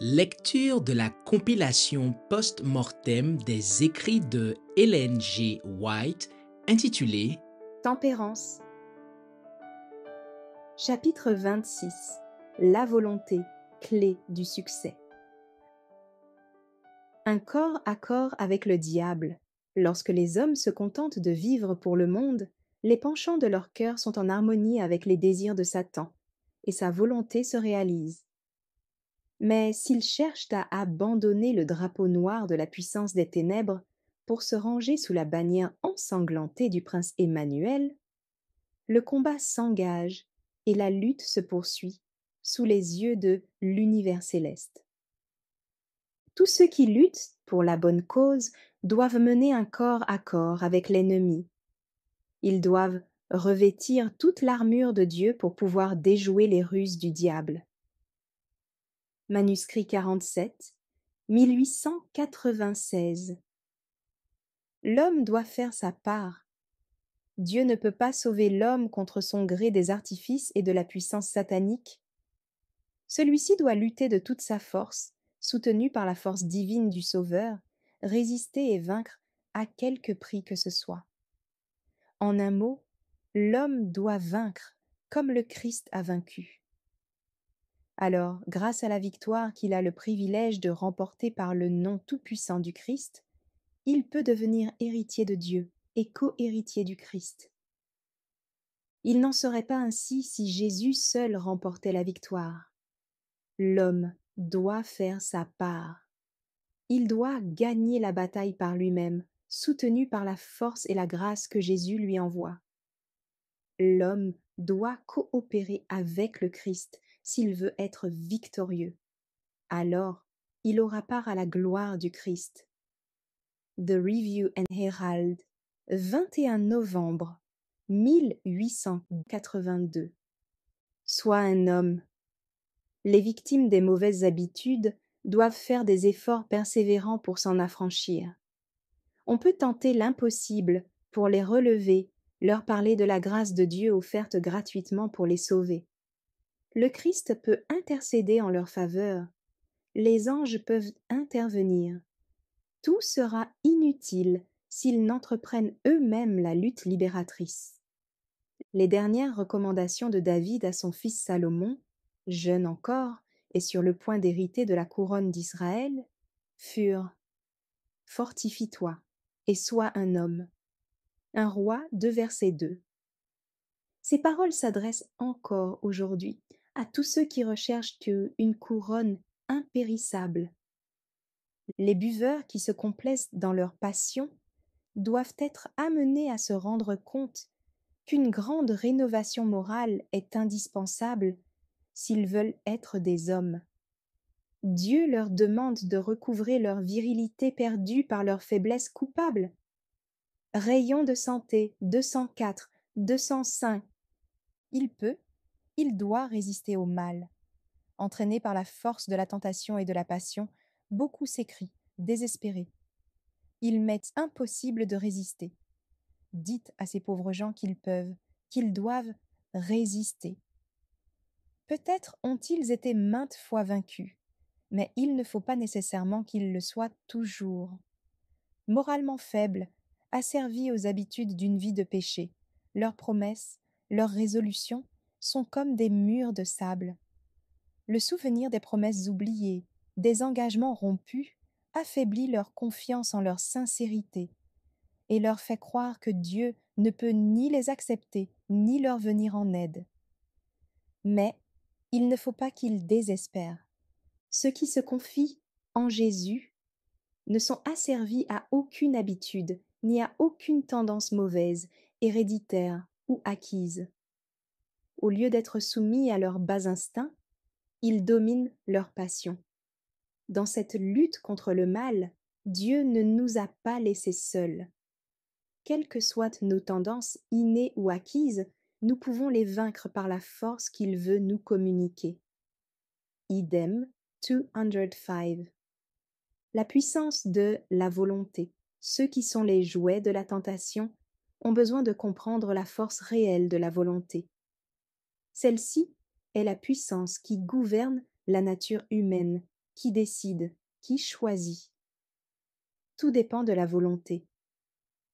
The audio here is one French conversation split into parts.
Lecture de la compilation post-mortem des écrits de Ellen G. White intitulée Tempérance. Chapitre 26. La volonté, clé du succès. Un corps à corps avec le diable. Lorsque les hommes se contentent de vivre pour le monde, les penchants de leur cœur sont en harmonie avec les désirs de Satan, et sa volonté se réalise. Mais s'ils cherchent à abandonner le drapeau noir de la puissance des ténèbres pour se ranger sous la bannière ensanglantée du prince Emmanuel, le combat s'engage et la lutte se poursuit sous les yeux de l'univers céleste. Tous ceux qui luttent pour la bonne cause doivent mener un corps à corps avec l'ennemi. Ils doivent revêtir toute l'armure de Dieu pour pouvoir déjouer les ruses du diable. Manuscrit 47, 1896. L'homme doit faire sa part. Dieu ne peut pas sauver l'homme contre son gré des artifices et de la puissance satanique. Celui-ci doit lutter de toute sa force, soutenu par la force divine du Sauveur, résister et vaincre à quelque prix que ce soit. En un mot, l'homme doit vaincre comme le Christ a vaincu. Alors, grâce à la victoire qu'il a le privilège de remporter par le nom tout-puissant du Christ, il peut devenir héritier de Dieu et co-héritier du Christ. Il n'en serait pas ainsi si Jésus seul remportait la victoire. L'homme doit faire sa part. Il doit gagner la bataille par lui-même, soutenu par la force et la grâce que Jésus lui envoie. L'homme doit coopérer avec le Christ s'il veut être victorieux. Alors, il aura part à la gloire du Christ. The Review and Herald, 21 novembre 1882. Sois un homme. Les victimes des mauvaises habitudes doivent faire des efforts persévérants pour s'en affranchir. On peut tenter l'impossible pour les relever, leur parler de la grâce de Dieu offerte gratuitement pour les sauver. Le Christ peut intercéder en leur faveur. Les anges peuvent intervenir. Tout sera inutile s'ils n'entreprennent eux-mêmes la lutte libératrice. Les dernières recommandations de David à son fils Salomon, jeune encore et sur le point d'hériter de la couronne d'Israël, furent « Fortifie-toi et sois un homme ». 1 Roi 2, verset 2. Ces paroles s'adressent encore aujourd'hui à tous ceux qui recherchent une couronne impérissable. Les buveurs qui se complaisent dans leur passion doivent être amenés à se rendre compte qu'une grande rénovation morale est indispensable s'ils veulent être des hommes. Dieu leur demande de recouvrer leur virilité perdue par leur faiblesse coupable. Rayon de santé 204, 205. Il doit résister au mal. Entraînés par la force de la tentation et de la passion, beaucoup s'écrient, désespérés. Il m'est impossible de résister. Dites à ces pauvres gens qu'ils peuvent, qu'ils doivent résister. Peut-être ont-ils été maintes fois vaincus, mais il ne faut pas nécessairement qu'ils le soient toujours. Moralement faibles, asservis aux habitudes d'une vie de péché, leurs promesses, leurs résolutions sont comme des murs de sable. Le souvenir des promesses oubliées, des engagements rompus, affaiblit leur confiance en leur sincérité et leur fait croire que Dieu ne peut ni les accepter ni leur venir en aide. Mais il ne faut pas qu'ils désespèrent. Ceux qui se confient en Jésus ne sont asservis à aucune habitude ni à aucune tendance mauvaise, héréditaire ou acquise. Au lieu d'être soumis à leurs bas instincts, ils dominent leurs passions. Dans cette lutte contre le mal, Dieu ne nous a pas laissés seuls. Quelles que soient nos tendances innées ou acquises, nous pouvons les vaincre par la force qu'il veut nous communiquer. Idem 205. La puissance de la volonté. Ceux qui sont les jouets de la tentation ont besoin de comprendre la force réelle de la volonté. Celle-ci est la puissance qui gouverne la nature humaine, qui décide, qui choisit. Tout dépend de la volonté.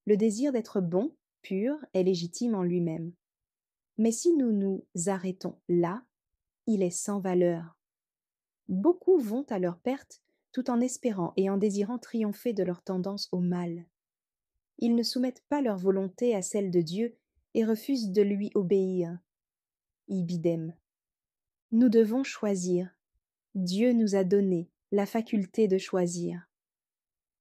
Le désir d'être bon, pur, est légitime en lui-même. Mais si nous nous arrêtons là, il est sans valeur. Beaucoup vont à leur perte tout en espérant et en désirant triompher de leur tendance au mal. Ils ne soumettent pas leur volonté à celle de Dieu et refusent de lui obéir. Ibidem. Nous devons choisir. Dieu nous a donné la faculté de choisir.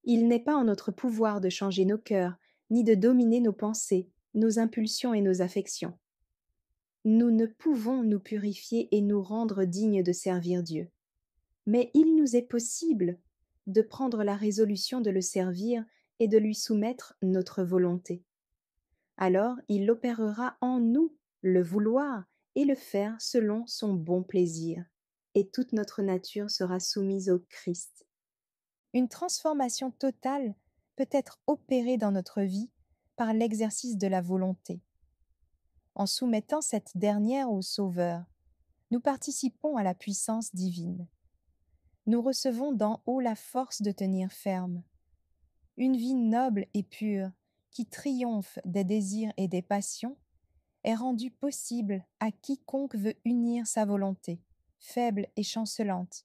Il n'est pas en notre pouvoir de changer nos cœurs, ni de dominer nos pensées, nos impulsions et nos affections. Nous ne pouvons nous purifier et nous rendre dignes de servir Dieu. Mais il nous est possible de prendre la résolution de le servir et de lui soumettre notre volonté. Alors il opérera en nous le vouloir et le faire selon son bon plaisir, et toute notre nature sera soumise au Christ. Une transformation totale peut être opérée dans notre vie par l'exercice de la volonté. En soumettant cette dernière au Sauveur, nous participons à la puissance divine. Nous recevons d'en haut la force de tenir ferme. Une vie noble et pure, qui triomphe des désirs et des passions, est rendue possible à quiconque veut unir sa volonté, faible et chancelante,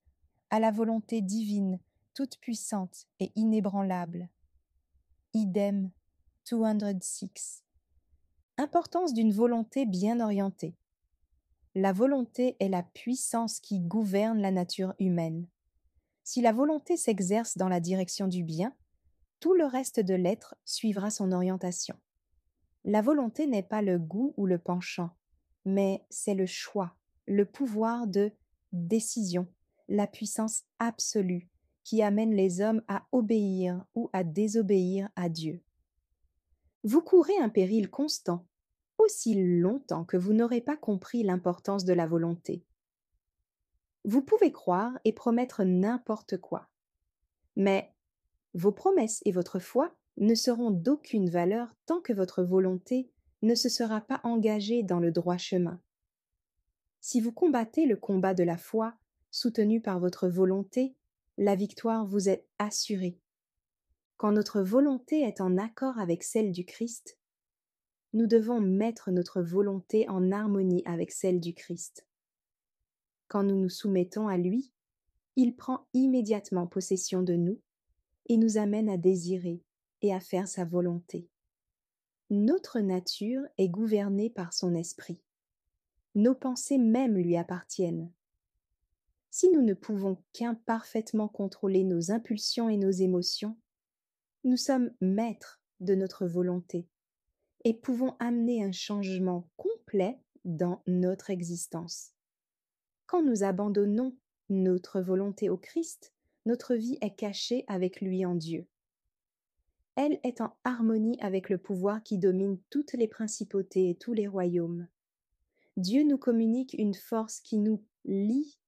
à la volonté divine, toute puissante et inébranlable. Idem 206. Importance d'une volonté bien orientée. La volonté est la puissance qui gouverne la nature humaine. Si la volonté s'exerce dans la direction du bien, tout le reste de l'être suivra son orientation. La volonté n'est pas le goût ou le penchant, mais c'est le choix, le pouvoir de décision, la puissance absolue qui amène les hommes à obéir ou à désobéir à Dieu. Vous courez un péril constant, aussi longtemps que vous n'aurez pas compris l'importance de la volonté. Vous pouvez croire et promettre n'importe quoi, mais vos promesses et votre foi ne seront d'aucune valeur tant que votre volonté ne se sera pas engagée dans le droit chemin. Si vous combattez le combat de la foi, soutenu par votre volonté, la victoire vous est assurée. Quand notre volonté est en accord avec celle du Christ, nous devons mettre notre volonté en harmonie avec celle du Christ. Quand nous nous soumettons à lui, il prend immédiatement possession de nous et nous amène à désirer et à faire sa volonté. Notre nature est gouvernée par son esprit. Nos pensées même lui appartiennent. Si nous ne pouvons qu'imparfaitement contrôler nos impulsions et nos émotions, nous sommes maîtres de notre volonté et pouvons amener un changement complet dans notre existence. Quand nous abandonnons notre volonté au Christ, notre vie est cachée avec lui en Dieu. Elle est en harmonie avec le pouvoir qui domine toutes les principautés et tous les royaumes. Dieu nous communique une force qui nous lie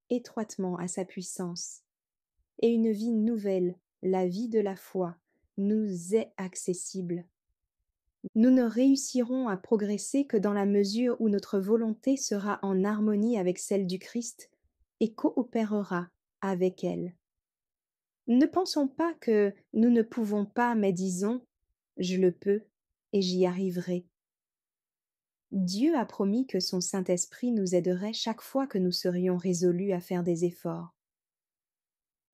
étroitement à sa puissance. Et une vie nouvelle, la vie de la foi, nous est accessible. Nous ne réussirons à progresser que dans la mesure où notre volonté sera en harmonie avec celle du Christ et coopérera avec elle. Ne pensons pas que nous ne pouvons pas, mais disons « je le peux et j'y arriverai ». Dieu a promis que son Saint-Esprit nous aiderait chaque fois que nous serions résolus à faire des efforts.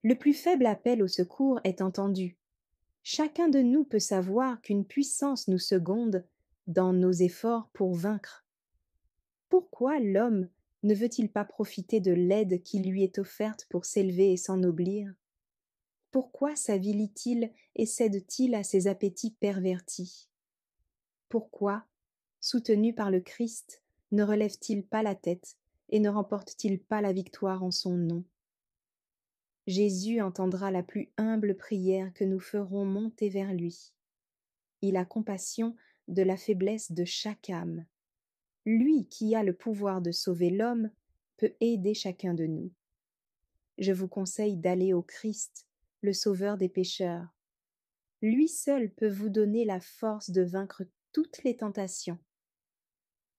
Le plus faible appel au secours est entendu. Chacun de nous peut savoir qu'une puissance nous seconde dans nos efforts pour vaincre. Pourquoi l'homme ne veut-il pas profiter de l'aide qui lui est offerte pour s'élever et s'ennoblir? Pourquoi s'avilit-il et cède-t-il à ses appétits pervertis? Pourquoi, soutenu par le Christ, ne relève-t-il pas la tête et ne remporte-t-il pas la victoire en son nom? Jésus entendra la plus humble prière que nous ferons monter vers lui. Il a compassion de la faiblesse de chaque âme. Lui qui a le pouvoir de sauver l'homme peut aider chacun de nous. Je vous conseille d'aller au Christ, le Sauveur des pécheurs. Lui seul peut vous donner la force de vaincre toutes les tentations.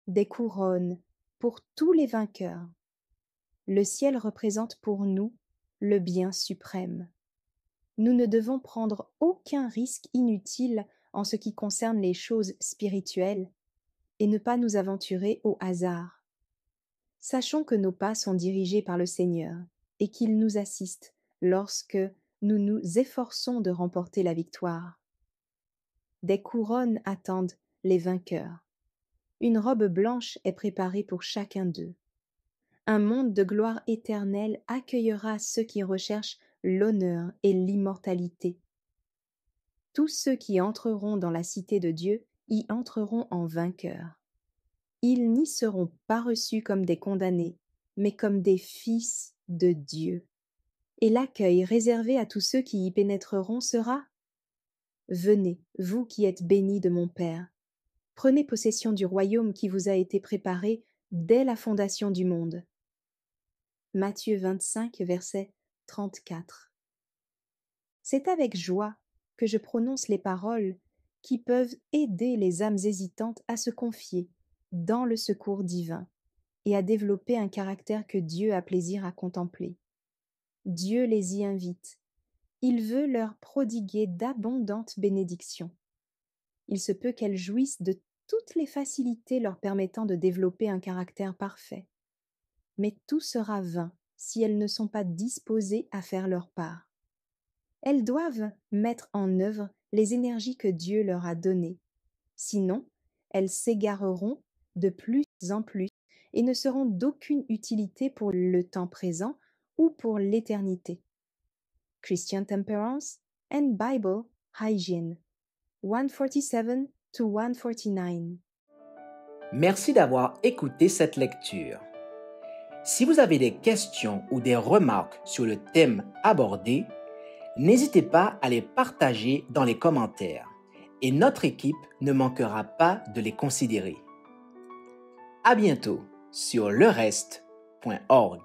Des couronnes pour tous les vainqueurs. Le ciel représente pour nous le bien suprême. Nous ne devons prendre aucun risque inutile en ce qui concerne les choses spirituelles et ne pas nous aventurer au hasard. Sachons que nos pas sont dirigés par le Seigneur et qu'il nous assiste lorsque nous nous efforçons de remporter la victoire. Des couronnes attendent les vainqueurs. Une robe blanche est préparée pour chacun d'eux. Un monde de gloire éternelle accueillera ceux qui recherchent l'honneur et l'immortalité. Tous ceux qui entreront dans la cité de Dieu y entreront en vainqueurs. Ils n'y seront pas reçus comme des condamnés, mais comme des fils de Dieu. Et l'accueil réservé à tous ceux qui y pénétreront sera « Venez, vous qui êtes bénis de mon Père, prenez possession du royaume qui vous a été préparé dès la fondation du monde. » Matthieu 25, verset 34. C'est avec joie que je prononce les paroles qui peuvent aider les âmes hésitantes à se confier dans le secours divin et à développer un caractère que Dieu a plaisir à contempler. Dieu les y invite. Il veut leur prodiguer d'abondantes bénédictions. Il se peut qu'elles jouissent de toutes les facilités leur permettant de développer un caractère parfait. Mais tout sera vain si elles ne sont pas disposées à faire leur part. Elles doivent mettre en œuvre les énergies que Dieu leur a données. Sinon, elles s'égareront de plus en plus et ne seront d'aucune utilité pour le temps présent ou pour l'éternité. Christian Temperance and Bible Hygiene, 147 to 149. Merci d'avoir écouté cette lecture. Si vous avez des questions ou des remarques sur le thème abordé, n'hésitez pas à les partager dans les commentaires et notre équipe ne manquera pas de les considérer. À bientôt sur lereste.org.